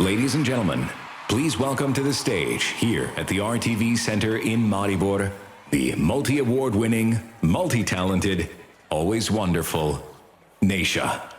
Ladies and gentlemen, please welcome to the stage here at the RTV Center in Maribor, the multi-award winning, multi-talented, always wonderful NEISHA.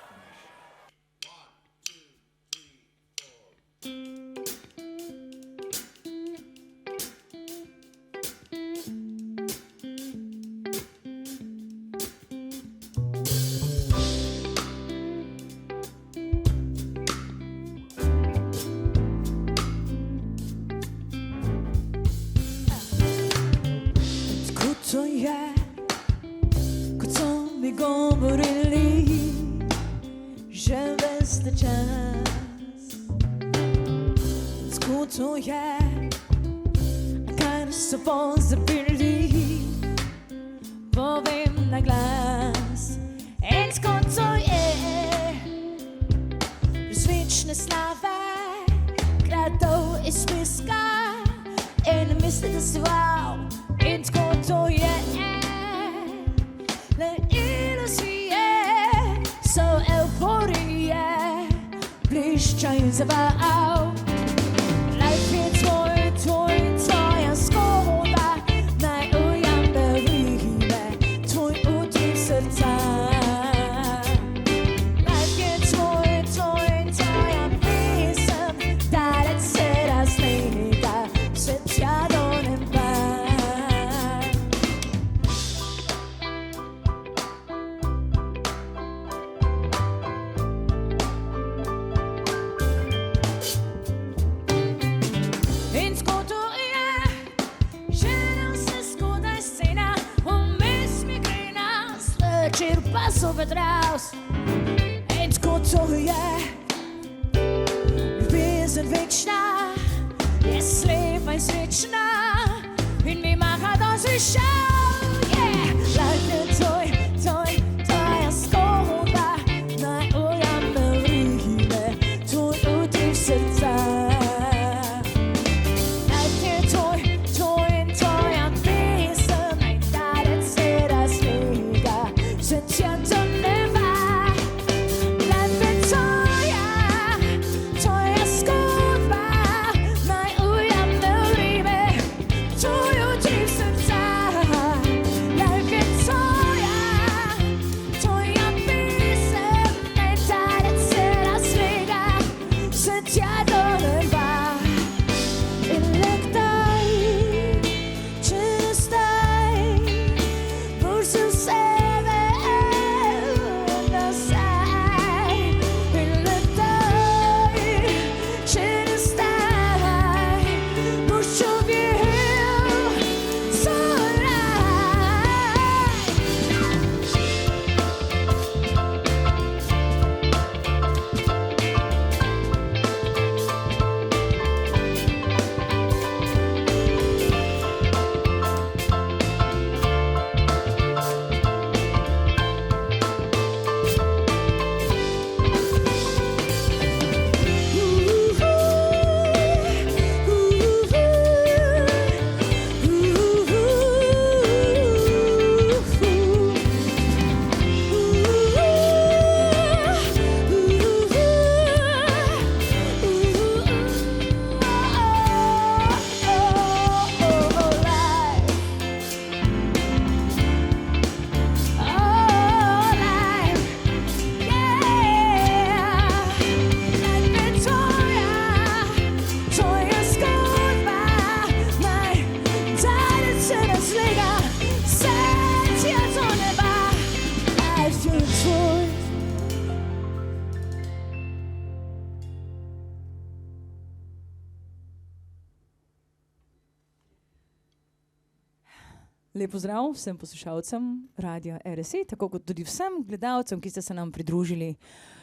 Lep pozdrav vsem poslušalcem Radia RSE, tako kot tudi vsem gledalcem, ki ste se nam pridružili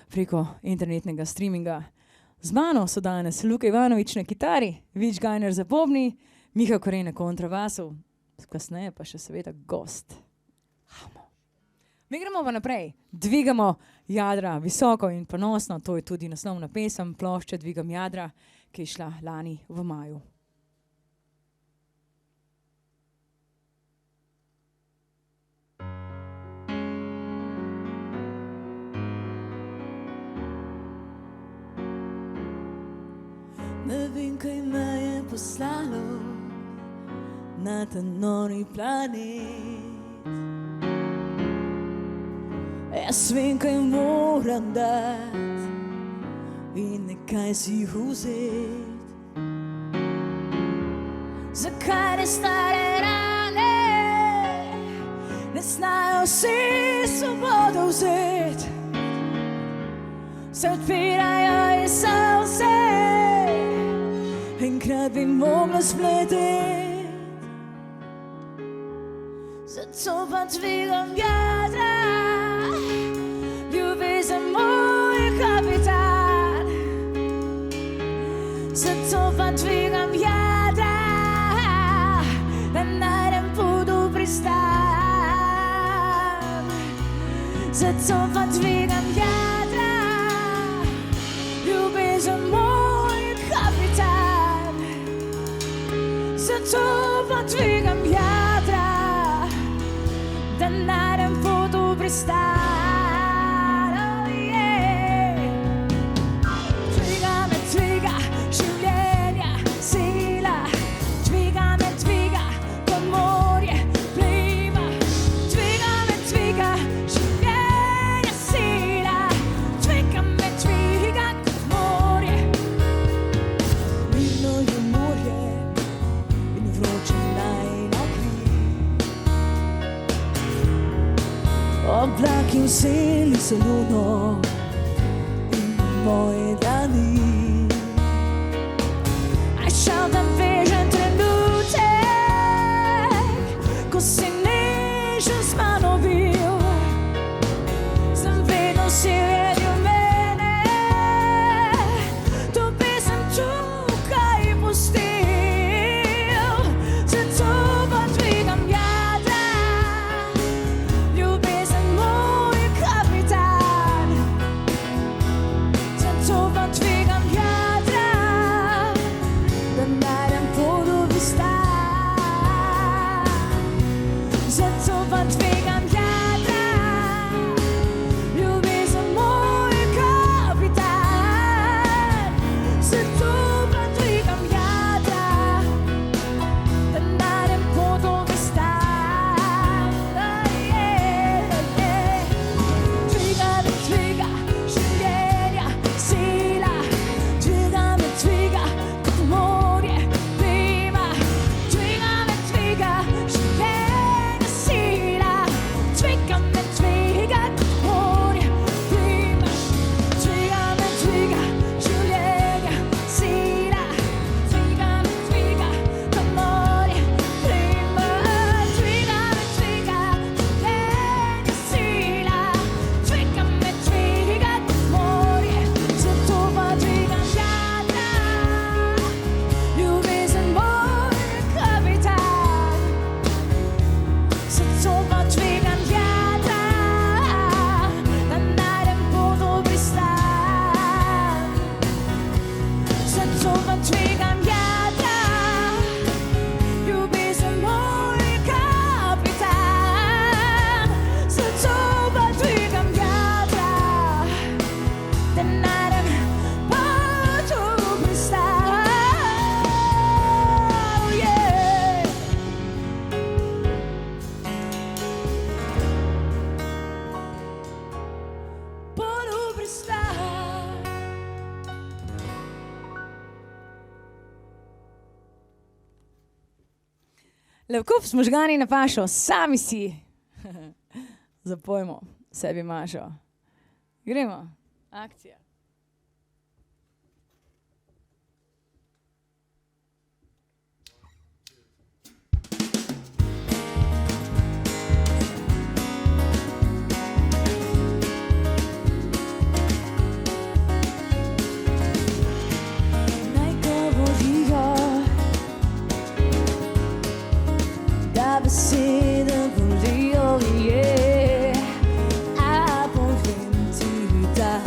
preko internetnega streaminga. Z mano so danes Luka Ivanović na kitari, Vič Gajner za bobni, Miha Korej na kontrabasu, kasneje pa še seveda gost. Mi gremo pa naprej, dvigamo jadra visoko in ponosno, to je tudi naslovna pesem plošče Dvigam jadra, ki je šla lani v maju. Ne vem, kaj me je poslalo na ta nori planet. Jaz vem, kaj moram dati in nekaj si vzeti. Zakaj ne stare rane ne znajo vsi svobodo vzeti? Se odpirajo in se vse, enkrat bi mogla spleteti. Zato pa dvigam jadra, ljubezen moj kapitan. Zato pa dvigam jadra, da najdem pot v pristan. Zato pa dvigam jadra, ljubezen moj kapitan. Zato pa dvigam jadra, da najdem pot v pristan. Oh, yeah. Dviga me, dviga življenja sila, dviga me, dviga kot morje pliva. Dviga me, dviga življenja sila, dviga me, dviga kot morje. Mirno je morje in vroče najna kri. Oblaki vzeli so luno in moje dlani. A šel tam bežen trenutek, ko si nežen z mano bil. Sem vedno si vedel mene, to pesem tukaj pustil. Zato pa dvigam jadra, ljubezen moj kapitan. Zato pa dvigam jadra, da najdem pot v pristan. Zato pa dvigam jadra, ljubezen moj kapitan. Zato pa dvigam jadra, da najdem pot v pristan. Dviga me, dviga življenja sila, dviga me, dviga kot morje pliva. Dviga me, dviga življenja sila, dviga me, dviga kot morje pliva. Dviga me, dviga življenja sila, dviga me, dviga kot morje pliva. Dviga me, dviga življenja sila, dviga me, dviga kot morje. Zato pa dvigam jadra, ljubezen moj kapitan. Zato pa dvigam jadra, da najdem pot v pristan. Zato pa dvigam jadra, ljubezen moj kapitan. Zato pa dvigam jadra, da najdem pot v pristan. Oh, yeah. Pot v pristan. Levkup smo žgani na pašo, sami si. Zapojmo sebi mašo. Gremo. Akcija. Naj govorijo, da besede bolijo, je. A povem ti, da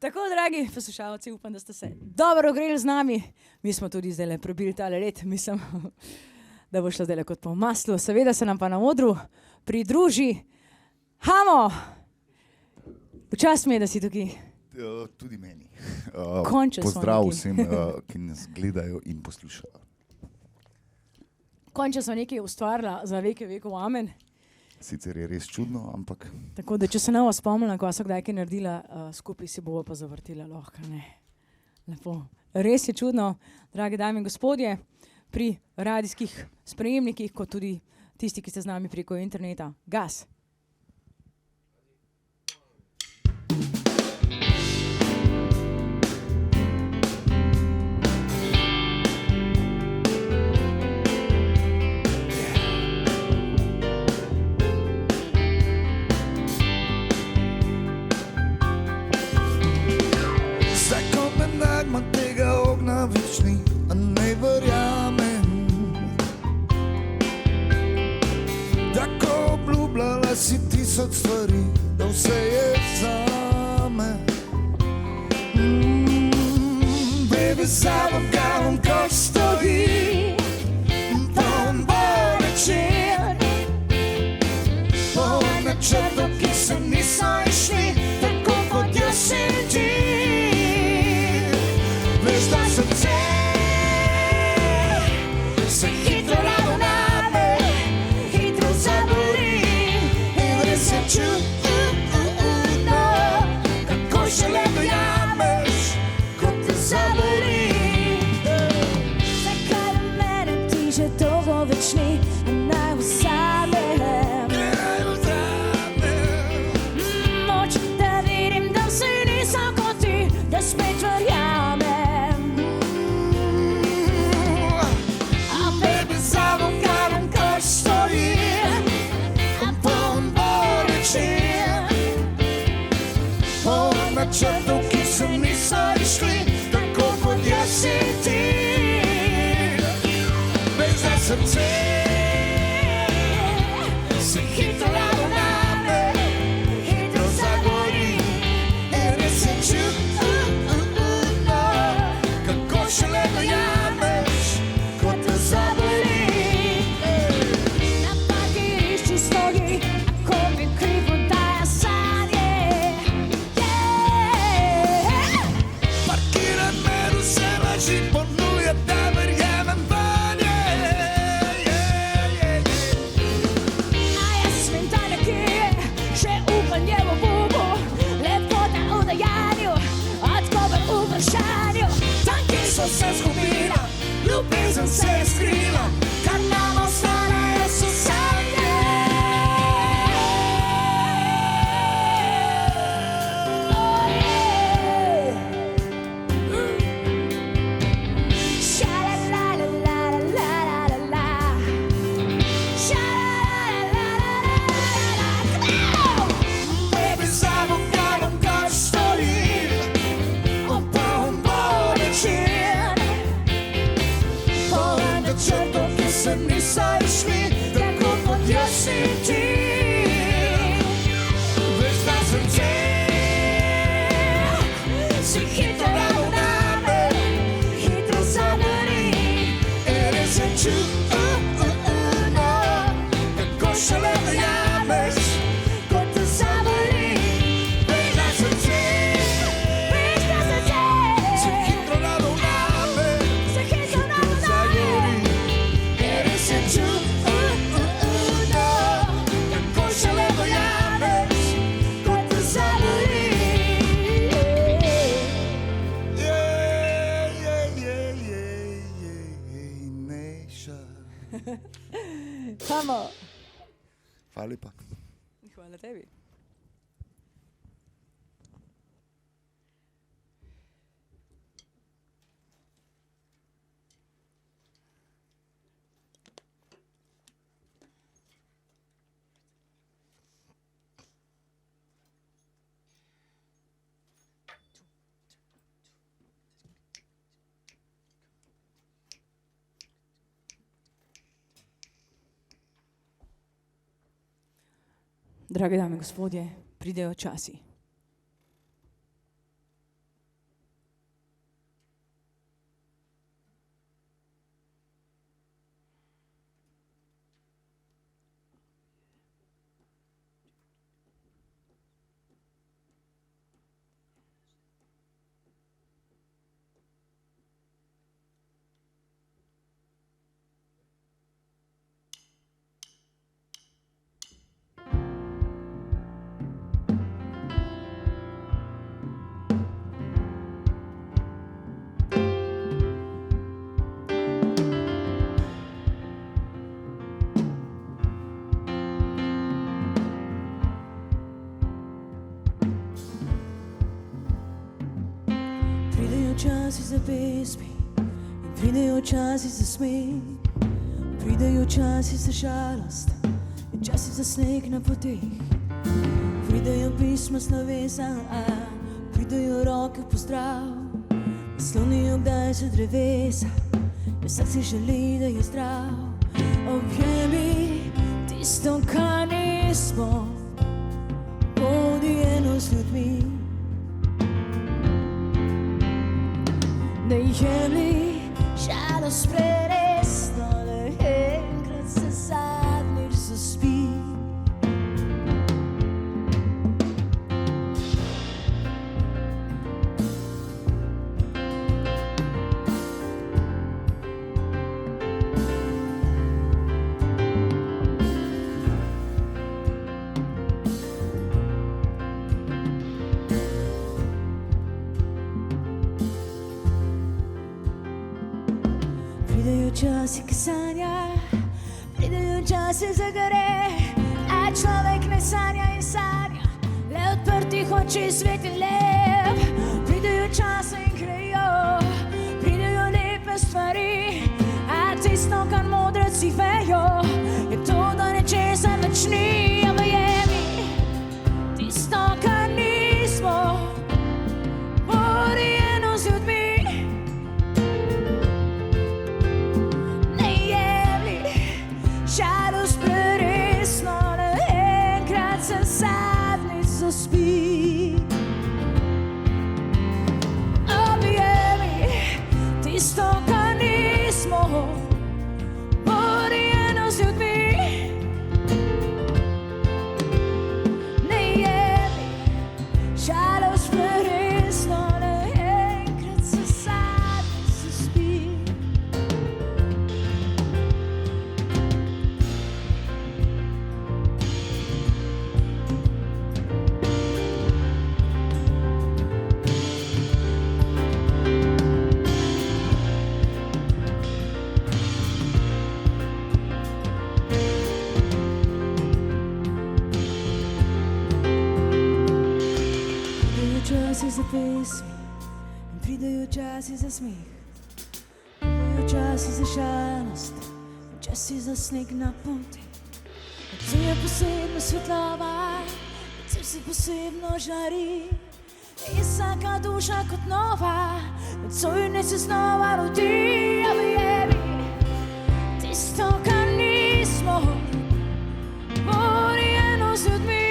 Tako, dragi poslušalci, upam, da ste se dobro ogreli z nami. Mi smo tudi zdaj prebili tale red, mislim, da bo šlo zdaj kot po maslu. Seveda se nam pa na odru pridruži Hamo. Včas mi je, da si tukaj. Tudi meni. Pozdrav vsem, ki nas gledajo in poslušajo. Končno sem nekaj ustvarila za veke vekov amen. Sicer je res čudno, ampak... Tako da, če se ne bo spomnila, ko so kdaj kaj naredila, skupaj si bo pa zavrtila lahko, ne. Lepo. Res je čudno, drage dame in gospodje, pri radijskih sprejemnikih, kot tudi tisti, ki ste z nami preko interneta. Gas! Večni, a ne verjamem, da ko obljubljala si 1000 stvari, da vse je zame. Baby, zavom gavom, ko stoji, poln bo večer, poln načrtov, ki se niso išli, tako kot jaz in ti. Veš, da srce se hitro ravname, hitro zaboli in res je čudno, kako šele dojameš, ko te zaboli. Zakaj v mene ti že dolgo več ni, naj vzamem, moč da vidim, da vsi niso kot ti, da spet verjamem. Načrtov, ki se niso išli, tako kot jaz in ti. Veš, da srce se hitro ravname, hitro zagori in res je čudno, kako šele dojameš, ko te zaboli. Na parkirišču stoji, ako mi krivo daje sanje. Že ponuja, da verjamem vanje. A jaz smem ta nekje, še upanje v bubu, lepota v dejanju, odgovor v vprašanju. Tanki so se zgubila, ljubezen se je skrila, kar nam ostane so sanje. Niso išli, tako kot jaz in ti. Veš, da srce se hitro ravname, hitro zaboli in res je čudno, kako šele dojameš, ko te zaboli. Veš, da srce se hitro ravname, hitro zagori. Hamo. Hvala lepa. Hvala tebi. Drage dame in gospodje, pridejo časi. časi za pesmi in pridejo časi za smeh. Pridejo časi za žalost in časi za sneg na poteh. Pridejo pisma slovesa, pridejo roke v pozdrav. Naslonijo kdaj se drevesa, in srce želi, da je zdrav. Objemi tisto, kar nismo, bodi eno z ljudmi. Ne jemli žalost preresno, da enkrat se zadnjič zaspi. Časi, ki sanja, pridejo časi za gore, a človek ne sanja in sanja, le odprtih oči svet in lep. Pridejo časi in grejo, pridejo lepe stvari, a tisto, kar modreci vejo, je to, da nečesa več ni. Verjemi, tisto, kar nismo, bodi eno z ljudmi. Žalost preresno, da enkrat se zadnjič zaspi. Objemi tisto, kar nismo, bodi eno z ljudmi. Ne jemi žalost preresno, da enkrat se zadnjič zaspi. Časi za pesmi in pridejo časi za smeh. Pridejo časi za žalost in časi za sneg na poti. Tu je posebna svetlova, tu si posebno žari. In vsaka duša kot nova, tu ne se znova rodi. Objemi tisto, kar nismo, bodi eno z ljudmi.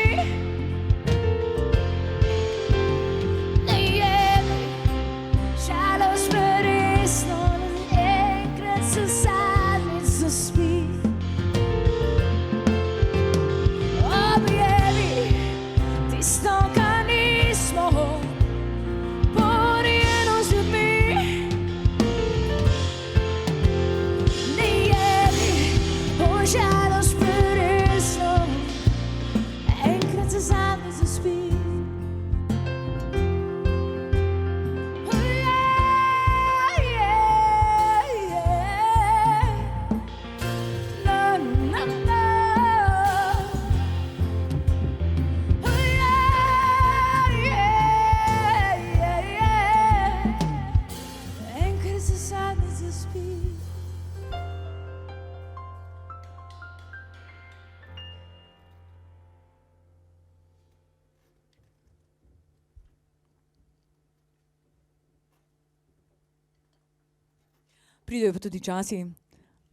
Pridejo pa tudi časi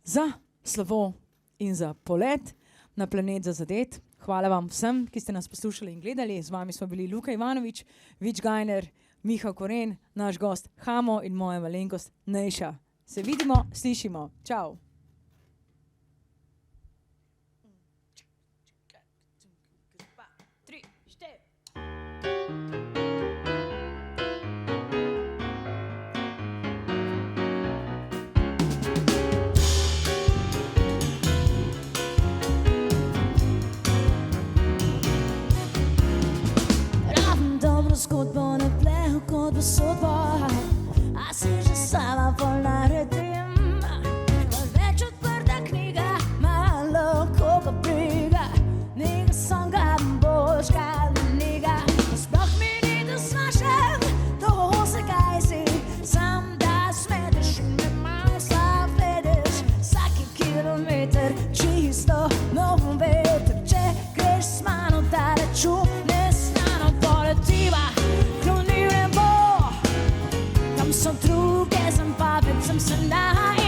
za slovo in za polet na planet za zadet. Hvala vam vsem, ki ste nas poslušali in gledali. Z vami smo bili Luka Ivanovič, Vič Gajner, Miha Koren, naš gost Hamo in moja malenkost NEISHA. Se vidimo, slišimo. Čau. Zgodbo ne plehu kot bo sodbo, a si že sama bolj naredim. nov veter, če greš s mano daleč v neznano, poletiva kloni v nebo. Tam so druge, sem pa več sem se naj.